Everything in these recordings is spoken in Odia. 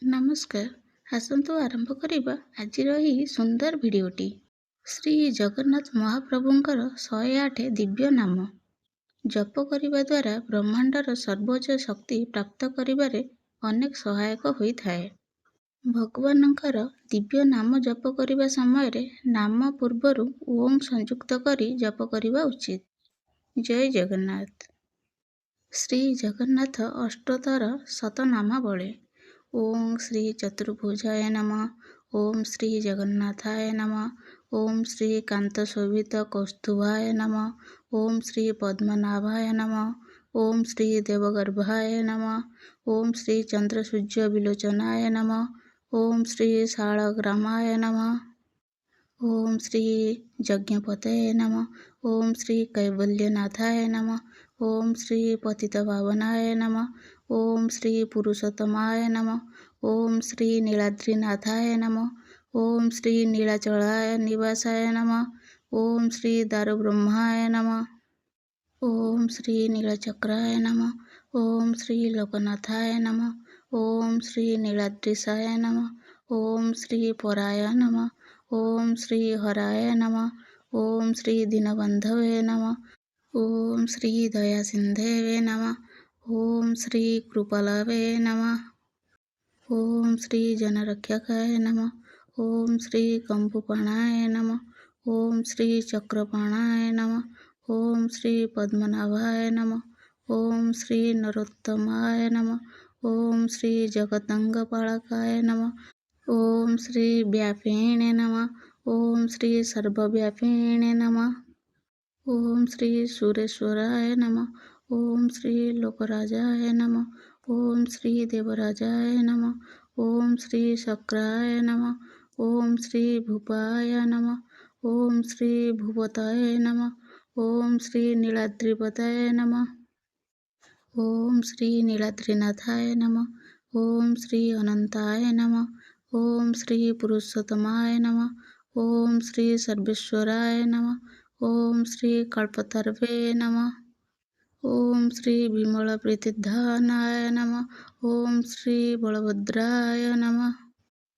ନମସ୍କାର, ଆସନ୍ତୁ ଆରମ୍ଭ କରିବା ଆଜିର ଏହି ସୁନ୍ଦର ଭିଡ଼ିଓଟି। ଶ୍ରୀ ଜଗନ୍ନାଥ ମହାପ୍ରଭୁଙ୍କର 108 ଦିବ୍ୟ ନାମ ଜପ କରିବା ଦ୍ୱାରା ବ୍ରହ୍ମାଣ୍ଡର ସର୍ବୋଚ୍ଚ ଶକ୍ତି ପ୍ରାପ୍ତ କରିବାରେ ଅନେକ ସହାୟକ ହୋଇଥାଏ। ଭଗବାନଙ୍କର ଦିବ୍ୟ ନାମ ଜପ କରିବା ସମୟରେ ନାମ ପୂର୍ବରୁ ଓଁ ସଂଯୁକ୍ତ କରି ଜପ କରିବା ଉଚିତ। ଜୟ ଜଗନ୍ନାଥ। ଶ୍ରୀ ଜଗନ୍ନାଥ ଅଷ୍ଟୋତ୍ତର ଶତନାମାବଳୀ। ଓଁ ଶ୍ରୀ ଚତୁର୍ଭୁଜାୟ ନମଃ। ଓଁ ଶ୍ରୀ ଜଗନ୍ନାଥାୟ ନମଃ। ଓଁ ଶ୍ରୀ କାନ୍ତଶୋଭିତ କୌସ୍ତୁଭାୟ ନମଃ। ଓଁ ଶ୍ରୀ ପଦ୍ମନାଭାୟ ନମଃ। ଓଁ ଶ୍ରୀ ଦେବଗର୍ଭାୟ ନମଃ। ଓଁ ଶ୍ରୀ ଚନ୍ଦ୍ରସୂର୍ଯ୍ୟ ବିଲୋଚନାୟ ନମଃ। ଓଁ ଶ୍ରୀ ଶାଳଗ୍ରାମାୟ ନମଃ। ଓଁ ଶ୍ରୀ ଯଜ୍ଞପତये ନମଃ। ଓଁ ଶ୍ରୀ କୈବଲ୍ୟନାଥାୟ ନମଃ। ଓଁ ଶ୍ରୀ ପତିତପାବନାୟ ନମଃ। ଓଁ ଶ୍ରୀ ପୁରୁଷୋତ୍ତମାୟ ନମଃ। ଓଁ ଶ୍ରୀ ନୀଳାଦ୍ରିନାଥାୟ ନମଃ। ଓଁ ଶ୍ରୀ ନୀଳାଚଳାୟ ନିବାସାୟ ନମଃ। ଓଁ ଶ୍ରୀ ଦାରୁବ୍ରହ୍ମାୟ ନମଃ। ଓଁ ଶ୍ରୀ ନୀଳଚକ୍ରାୟ ନମଃ। ଓଁ ଶ୍ରୀ ଲୋକନାଥାୟ ନମଃ। ଓଁ ଶ୍ରୀ ନୀଳାଦ୍ରିଶାୟ ନମଃ। ଓଁ ଶ୍ରୀ ପରାୟ ନମଃ। ଓଁ ଶ୍ରୀ ହରାୟ ନମଃ। ଓଁ ଶ୍ରୀ ଦୀନବନ୍ଧବେ ନମଃ। ଓଁ ଶ୍ରୀ ଦୟାସିନ୍ଧବେ ନମଃ। ଓଁ ଶ୍ରୀ କୃପାଳବେ ନମଃ। ଓଁ ଶ୍ରୀ ଜନରକ୍ଷକାୟ ନମଃ। ଓଁ ଶ୍ରୀ କମ୍ପୁପାଣାୟ ନମଃ। ଓଁ ଶ୍ରୀ ଚକ୍ରପାଣାୟ ନମଃ। ଓଁ ଶ୍ରୀ ପଦ୍ମନାଭାୟ ନମଃ। ଓଁ ଶ୍ରୀ ନରୋତ୍ତମାୟ ନମଃ। ଓଁ ଶ୍ରୀ ଜଗଦଙ୍ଗପାଳକାୟ ନମଃ। ଓଁ ଶ୍ରୀ ବ୍ୟାପିନେ ନମଃ। ଓଁ ଶ୍ରୀ ସର୍ବବ୍ୟାପିନେ ନମଃ। ଓଁ ଶ୍ରୀ ସୁରେଶ୍ୱରାୟ ନମଃ। ଓଁ ଶ୍ରୀ ଲୋକରାଜାୟ ନମଃ। ଓଁ ଶ୍ରୀ ଦେବରାଜାୟ ନମଃ। ଓଁ ଶ୍ରୀ ଶକ୍ରାୟ ନମଃ। ଓଁ ଶ୍ରୀ ଭୂପାୟ ନମଃ। ଓଁ ଶ୍ରୀ ଭୂପତये ନମଃ। ଓଁ ଶ୍ରୀ ନୀଳାଦ୍ରିପତये ନମଃ। ଓଁ ଶ୍ରୀ ନୀଳାଦ୍ରିନାଥାୟ ନମଃ। ଓଁ ଶ୍ରୀ ଅନନ୍ତାୟ ନମଃ। ଓଁ ଶ୍ରୀ ପୁରୁଷୋତ୍ତମାୟ ନମଃ। ଓଁ ଶ୍ରୀ ସର୍ବେଶ୍ୱରାୟ ନମଃ। ଓଁ ଶ୍ରୀ କଳ୍ପତରବେ ନମଃ। ଓଁ ଶ୍ରୀ ବିମଳପ୍ରୀତିଧନାୟ ନମଃ। ଓଁ ଶ୍ରୀ ବଳଭଦ୍ରାୟ ନମଃ।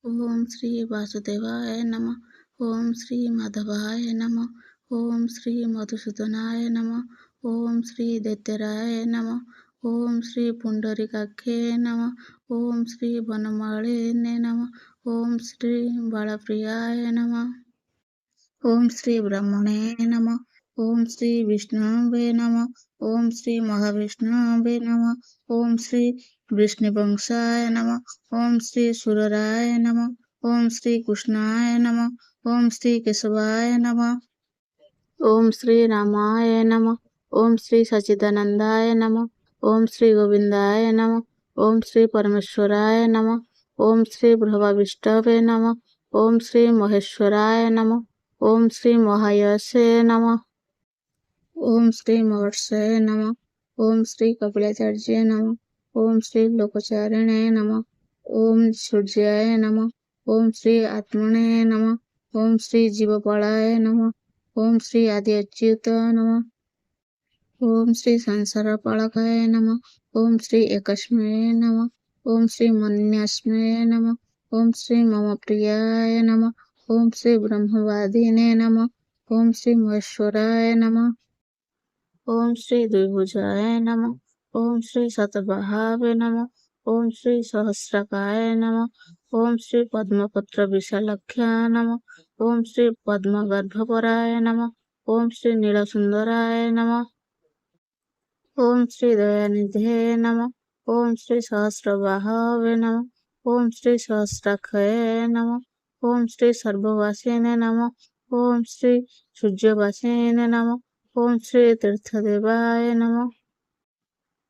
ଓଁ ଶ୍ରୀ ବାସୁଦେବାୟ ନମଃ। ଓଁ ଶ୍ରୀ ମାଧବାୟ ନମଃ। ଓଁ ଶ୍ରୀ ମଧୁସୂଦନାୟ ନମଃ। ଓଁ ଶ୍ରୀ ଦୈତ୍ୟରାୟ ନମଃ। ଓଁ ଶ୍ରୀ ପୁଣ୍ଡରୀକାକ୍ଷେ ନମଃ। ଓଁ ଶ୍ରୀ ବନମାଳିନେ ନମଃ। ଓଁ ଶ୍ରୀ ବାଳପ୍ରିୟାୟ ନମଃ। ଓଁ ଶ୍ରୀ ବ୍ରହ୍ମଣେ ନମଃ। ଓଁ ଶ୍ରୀ ବିଷ୍ଣୁବେ ନମଃ। ଓଁ ଶ୍ରୀ ମହାବିଷ୍ଣୁବେ ନମଃ। ଓଁ ଶ୍ରୀ ବୃଷ୍ଣିବଂଶାୟ ନମଃ। ଓଁ ଶ୍ରୀ ସୁରରାୟ ନମଃ। ଓଁ ଶ୍ରୀ କୃଷ୍ଣାୟ ନମଃ। ଓଁ ଶ୍ରୀ କେଶବାୟ ନମଃ। ଓଁ ଶ୍ରୀ ରାମାୟ ନମଃ। ଓଁ ଶ୍ରୀ ସଚ୍ଚିଦାନନ୍ଦାୟ ନମଃ। ଓଁ ଶ୍ରୀ ଗୋବିନ୍ଦାୟ ନମଃ। ଓଁ ଶ୍ରୀ ପରମେଶ୍ୱରାୟ ନମଃ। ଓଁ ଶ୍ରୀ ବ୍ରହ୍ମବିଷ୍ଣବେ ନମଃ। ଓଁ ଶ୍ରୀ ମହେଶ୍ୱରାୟ ନମଃ। ଓଁ ଶ୍ରୀ ମହାୟସେ ନମଃ। ଓଁ ଶ୍ରୀ ମହର୍ଷେ ନମଃ। ଓଁ ଶ୍ରୀ କପିଳାଚାର୍ଯ୍ୟ ନମଃ। ଓଁ ଶ୍ରୀ ଲୋକଚାରିଣେ ନମଃ। ଓଁ ସୂର୍ଯ୍ୟାୟ ନମଃ। ଓଁ ଶ୍ରୀ ଆତ୍ମନେ ନମଃ। ଓଁ ଶ୍ରୀ ଜୀବପାଳାୟ ନମଃ। ଓଁ ଶ୍ରୀ ଆଦି ଅଚ୍ୟୁତ ନମଃ। ଓଁ ଶ୍ରୀ ସଂସାରପାଳକାୟ ନମଃ। ଓଁ ଶ୍ରୀ ଏକସ୍ମୈ ନମଃ। ଓଁ ଶ୍ରୀ ମନ୍ୟସ୍ମୈ ନମଃ। ଓଁ ଶ୍ରୀ ମମ ପ୍ରିୟାୟ ନମଃ। ଓଁ ଶ୍ରୀ ବ୍ରହ୍ମବାଦିନେ ନମଃ। ଓଁ ଶ୍ରୀ ମହେଶ୍ୱରାୟ ନମଃ। ଓଁ ଶ୍ରୀ ଦ୍ୱିଭୁଜାୟ ନମଃ। ଓଁ ଶ୍ରୀ ଶତବାହାବେ ନମଃ। ଓଁ ଶ୍ରୀ ସହସ୍ରକାୟ ନମଃ। ଓଁ ଶ୍ରୀ ପଦ୍ମପତ୍ର ବିଶାଲାକ୍ଷ ନମଃ। ଓଁ ଶ୍ରୀ ପଦ୍ମଗର୍ଭପରାୟ ନମଃ। ଓଁ ଶ୍ରୀ ନୀଳସୁନ୍ଦରାୟ ନମଃ। ଓଁ ଶ୍ରୀ ଦୟାନିଧେ ନମଃ। ଓଁ ଶ୍ରୀ ସହସ୍ରବାହବେ ନମଃ। ଓଁ ଶ୍ରୀ ସହସ୍ରାକ୍ଷୟ ନମଃ। ଓଁ ଶ୍ରୀ ସର୍ବବାସିନେ ନମଃ। ଓଁ ଶ୍ରୀ ସୂର୍ଯ୍ୟବାସିନେ ନମଃ। ଓଁ ଶ୍ରୀ ତୀର୍ଥଦେବାୟ ନମଃ।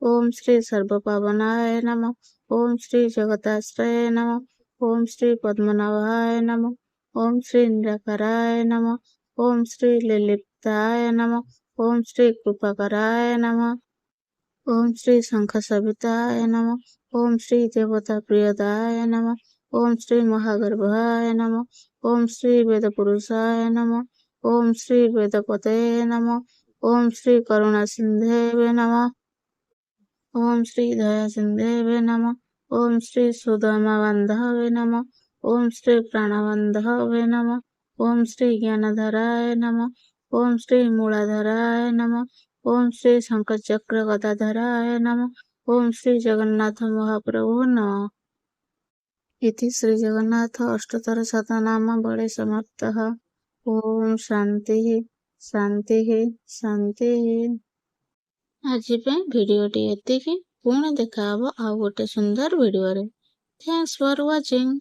ଓଁ ଶ୍ରୀ ସର୍ବପାବନାୟ ନମଃ। ଓଁ ଶ୍ରୀ ଜଗଦାଶ୍ରୟ ନମଃ। ଓଁ ଶ୍ରୀ ପଦ୍ମନାଭାୟ ନମଃ। ଓଁ ଶ୍ରୀ ନିରାକାରାୟ ନମଃ। ଓଁ ଶ୍ରୀ ଲିଲିପ୍ତାୟ ନମଃ। ଓଁ ଶ୍ରୀ କୃପାକରାୟ ନମଃ। ଓଁ ଶ୍ରୀ ଶଙ୍ଖଶୋଭିତାୟ ନମଃ। ଓଁ ଶ୍ରୀ ଦେବତାପ୍ରିୟଦାୟ ନମଃ। ଓଁ ଶ୍ରୀ ମହାଗର୍ଭାୟ ନମଃ। ଓଁ ଶ୍ରୀ ବେଦପୁରୁଷାୟ ନମଃ। ଓଁ ଶ୍ରୀ ବେଦପତये ନମଃ। ଓଁ ଶ୍ରୀ କରୁଣାସିନ୍ଧବେ ନମଃ। ଓଁ ଶ୍ରୀ ଦୟାସିନ୍ଧବେ ନମଃ। ఓం శ్రీ సుధామబంధవే నమః. ఓం శ్రీ ప్రాణబంధవే నమః. ఓం శ్రీ జ్ఞానధరాయ నమః. ఓం శ్రీ మూలధరాయ నమః. ఓం శ్రీ శంఖచక్ర గదాధరాయ నమః. ఓం శ్రీ జగన్నాథ మహాప్రభు నమః. इति श्री जगन्नाथ अष्टोत्तर शतनाम बड़े समर्थः। ओम शांति शांति शांति। आज भिडियोटी एतिकी पुणी देखा आउ गोटे सुंदर भिडियो रे। Thanks for watching.